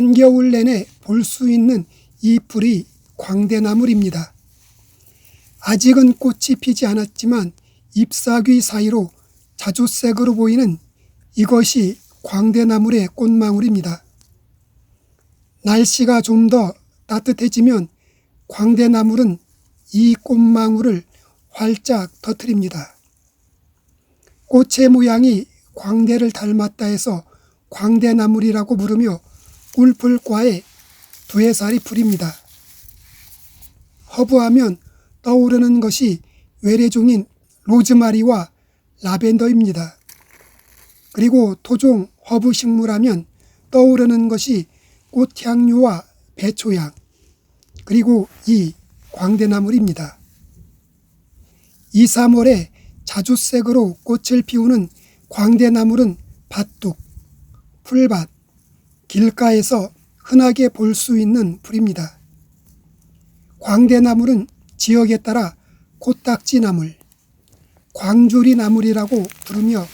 한겨울 내내 볼 수 있는 이 풀이 광대나물입니다. 아직은 꽃이 피지 않았지만 잎사귀 사이로 자주색으로 보이는 이것이 광대나물의 꽃망울입니다. 날씨가 좀 더 따뜻해지면 광대나물은 이 꽃망울을 활짝 터뜨립니다. 꽃의 모양이 광대를 닮았다 해서 광대나물이라고 부르며 꿀풀과의 두해살이 풀입니다. 허브하면 떠오르는 것이 외래종인 로즈마리와 라벤더입니다. 그리고 토종 허브 식물하면 떠오르는 것이 꽃향류와 배초향, 그리고 이 광대나물입니다. 2, 3월에 자주색으로 꽃을 피우는 광대나물은 밭둑, 풀밭, 길가에서 흔하게 볼 수 있는 풀입니다. 광대나물은 지역에 따라 코딱지나물, 광주리나물이라고 부르며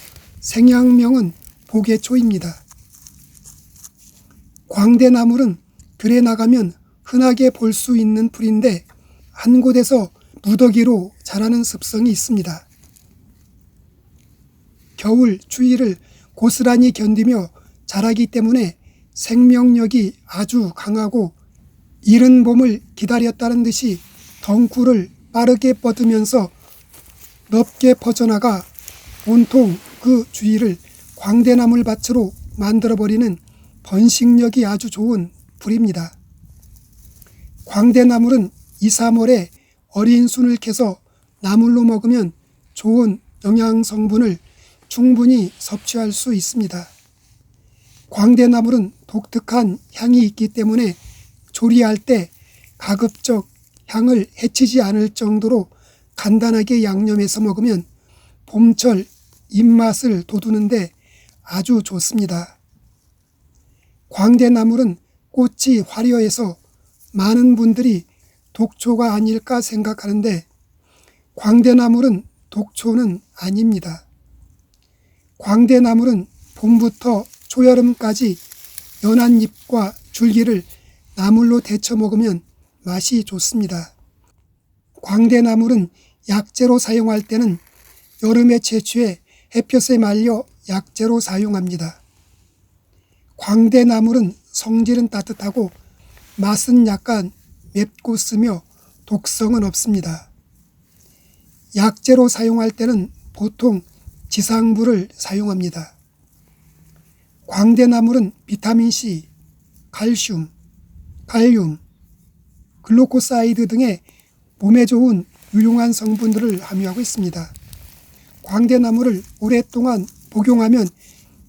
생양명은 보개초입니다. 광대나물은 들에 나가면 흔하게 볼 수 있는 풀인데 한 곳에서 무더기로 자라는 습성이 있습니다. 겨울 추위를 고스란히 견디며 자라기 때문에 생명력이 아주 강하고 이른 봄을 기다렸다는 듯이 덩쿨을 빠르게 뻗으면서 넓게 퍼져나가 온통 그 주위를 광대나물 밭으로 만들어버리는 번식력이 아주 좋은 풀입니다. 광대나물은 2, 3월에 어린 순을 캐서 나물로 먹으면 좋은 영양 성분을 충분히 섭취할 수 있습니다. 광대나물은 독특한 향이 있기 때문에 조리할 때 가급적 향을 해치지 않을 정도로 간단하게 양념해서 먹으면 봄철 입맛을 돋우는데 아주 좋습니다. 광대나물은 꽃이 화려해서 많은 분들이 독초가 아닐까 생각하는데 광대나물은 독초는 아닙니다. 광대나물은 봄부터 초여름까지 연한 잎과 줄기를 나물로 데쳐 먹으면 맛이 좋습니다. 광대나물은 약재로 사용할 때는 여름에 채취해 햇볕에 말려 약재로 사용합니다. 광대나물은 성질은 따뜻하고 맛은 약간 맵고 쓰며 독성은 없습니다. 약재로 사용할 때는 보통 지상부를 사용합니다. 광대나물은 비타민C, 칼슘, 칼륨, 글루코사이드 등의 몸에 좋은 유용한 성분들을 함유하고 있습니다. 광대나물을 오랫동안 복용하면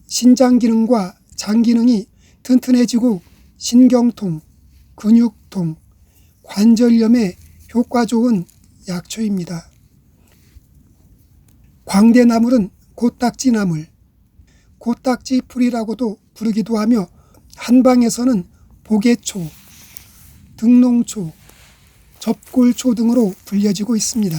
신장 기능과 장 기능이 튼튼해지고 신경통, 근육통, 관절염에 효과 좋은 약초입니다. 광대나물은 코딱지나물, 코딱지풀이라고도 부르기도 하며 한방에서는 보개초, 등농초, 접골초 등으로 불려지고 있습니다.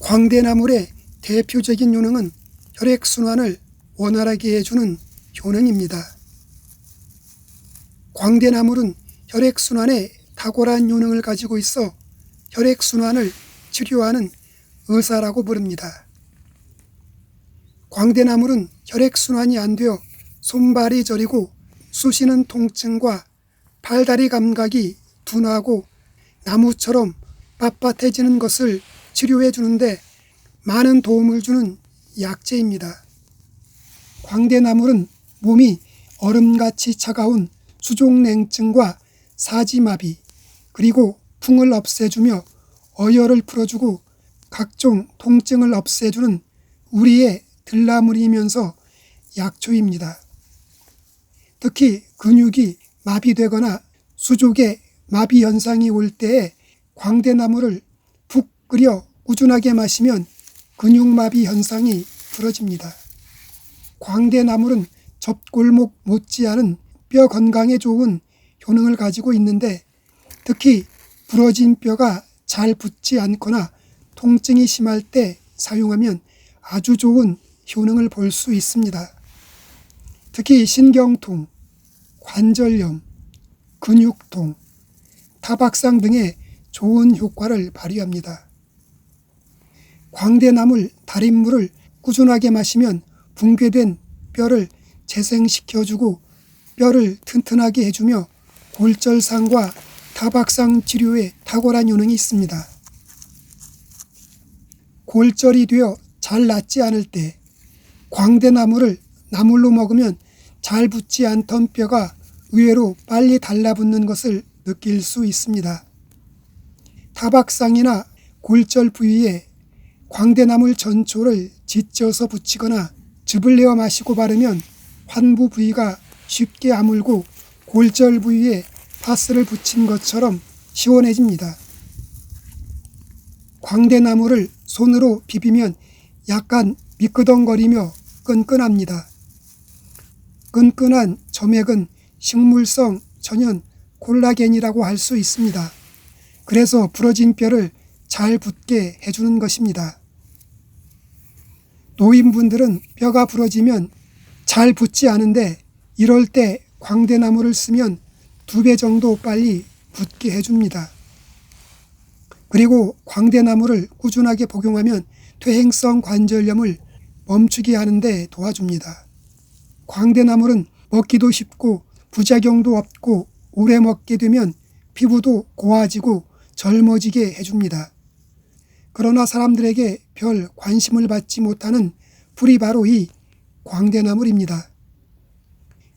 광대나물의 대표적인 효능은 혈액순환을 원활하게 해주는 효능입니다. 광대나물은 혈액순환에 탁월한 효능을 가지고 있어 혈액순환을 치료하는 의사라고 부릅니다. 광대나물은 혈액순환이 안 되어 손발이 저리고 쑤시는 통증과 팔다리 감각이 둔하고 나무처럼 빳빳해지는 것을 치료해 주는데 많은 도움을 주는 약재입니다. 광대나물은 몸이 얼음같이 차가운 수족냉증과 사지마비, 그리고 풍을 없애주며 어혈을 풀어주고 각종 통증을 없애주는 우리의 들나물이면서 약초입니다. 특히 근육이 마비되거나 수족에 마비 현상이 올 때에 광대나물을 푹 끓여 꾸준하게 마시면 근육마비 현상이 풀어집니다. 광대나물은 접골목 못지않은 뼈 건강에 좋은 효능을 가지고 있는데 특히 부러진 뼈가 잘 붙지 않거나 통증이 심할 때 사용하면 아주 좋은 효능을 볼 수 있습니다. 특히 신경통, 관절염, 근육통, 타박상 등의 좋은 효과를 발휘합니다. 광대나물 달인물을 꾸준하게 마시면 붕괴된 뼈를 재생시켜주고 뼈를 튼튼하게 해주며 골절상과 타박상 치료에 탁월한 효능이 있습니다. 골절이 되어 잘 낫지 않을 때 광대나물을 나물로 먹으면 잘 붙지 않던 뼈가 의외로 빨리 달라붙는 것을 느낄 수 있습니다. 타박상이나 골절 부위에 광대나물 전초를 짓져서 붙이거나 즙을 내어 마시고 바르면 환부 부위가 쉽게 아물고 골절 부위에 파스를 붙인 것처럼 시원해집니다. 광대나물을 손으로 비비면 약간 미끄덩거리며 끈끈합니다. 끈끈한 점액은 식물성 천연 콜라겐이라고 할 수 있습니다. 그래서 부러진 뼈를 잘 붙게 해주는 것입니다. 노인분들은 뼈가 부러지면 잘 붙지 않은데 이럴 때 광대나물을 쓰면 2배 정도 빨리 붙게 해줍니다. 그리고 광대나물을 꾸준하게 복용하면 퇴행성 관절염을 멈추게 하는데 도와줍니다. 광대나물은 먹기도 쉽고 부작용도 없고 오래 먹게 되면 피부도 고와지고 젊어지게 해줍니다. 그러나 사람들에게 별 관심을 받지 못하는 풀이 바로 이 광대나물입니다.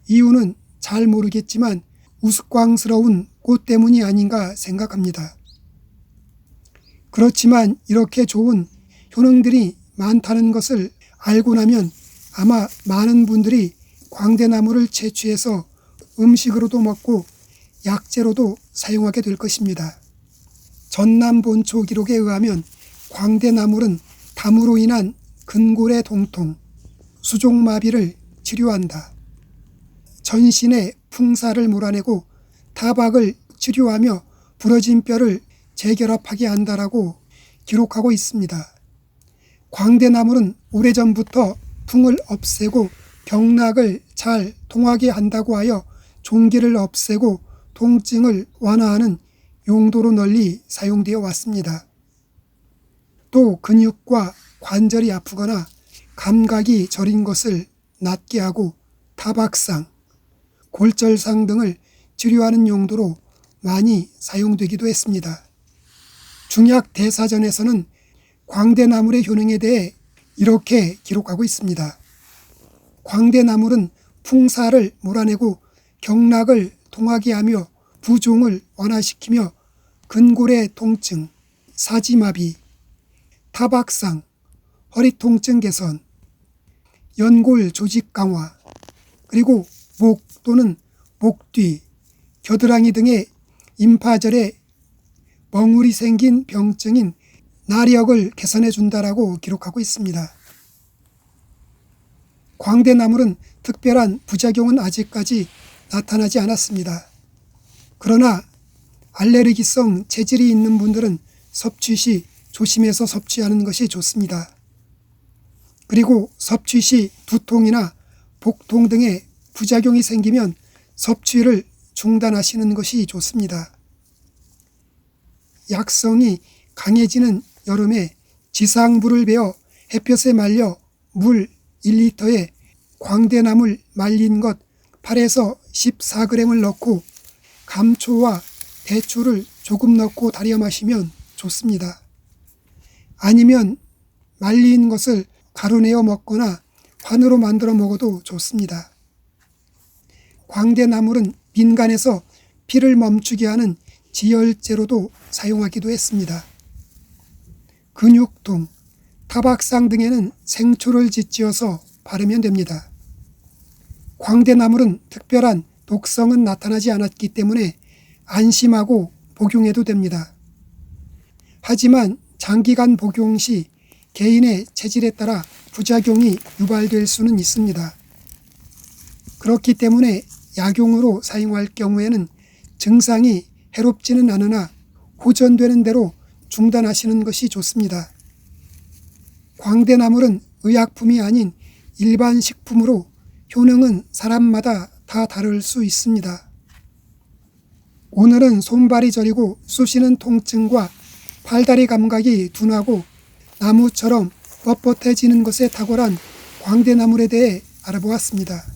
이유는 잘 모르겠지만 우스꽝스러운 꽃 때문이 아닌가 생각합니다. 그렇지만 이렇게 좋은 효능들이 많다는 것을 알고 나면 아마 많은 분들이 광대나물을 채취해서 음식으로도 먹고 약재로도 사용하게 될 것입니다. 전남본초 기록에 의하면 광대나물은 담으로 인한 근골의 통통, 수족마비를 치료한다. 전신의 풍사를 몰아내고 타박을 치료하며 부러진 뼈를 재결합하게 한다라고 기록하고 있습니다. 광대나물은 오래전부터 풍을 없애고 경락을 잘 통하게 한다고 하여 종기를 없애고 통증을 완화하는 용도로 널리 사용되어 왔습니다. 또 근육과 관절이 아프거나 감각이 저린 것을 낫게 하고 타박상, 골절상 등을 치료하는 용도로 많이 사용되기도 했습니다. 중약 대사전에서는 광대나물의 효능에 대해 이렇게 기록하고 있습니다. 광대나물은 풍사를 몰아내고 경락을 통하게 하며 부종을 완화시키며 근골의 통증, 사지마비, 타박상, 허리 통증 개선, 연골 조직 강화, 그리고 목 또는 목 뒤, 겨드랑이 등의 임파절에 멍울이 생긴 병증인 나력을 개선해 준다라고 기록하고 있습니다. 광대나물은 특별한 부작용은 아직까지 나타나지 않았습니다. 그러나 알레르기성 체질이 있는 분들은 섭취 시 조심해서 섭취하는 것이 좋습니다. 그리고 섭취 시 두통이나 복통 등의 부작용이 생기면 섭취를 중단하시는 것이 좋습니다. 약성이 강해지는 여름에 지상불을 베어 햇볕에 말려 물 1리터에 광대나물 말린 것 8에서 14g을 넣고 감초와 대추를 조금 넣고 달여 마시면 좋습니다. 아니면 말린 것을 가루내어 먹거나 환으로 만들어 먹어도 좋습니다. 광대나물은 민간에서 피를 멈추게 하는 지혈제로도 사용하기도 했습니다. 근육통, 타박상 등에는 생초를 짓지어서 바르면 됩니다. 광대나물은 특별한 독성은 나타나지 않았기 때문에 안심하고 복용해도 됩니다. 하지만 장기간 복용 시 개인의 체질에 따라 부작용이 유발될 수는 있습니다. 그렇기 때문에 약용으로 사용할 경우에는 증상이 해롭지는 않으나 호전되는 대로 중단하시는 것이 좋습니다. 광대나물은 의약품이 아닌 일반 식품으로 효능은 사람마다 다 다를 수 있습니다. 오늘은 손발이 저리고 쑤시는 통증과 팔다리 감각이 둔하고 나무처럼 뻣뻣해지는 것에 탁월한 광대나물에 대해 알아보았습니다.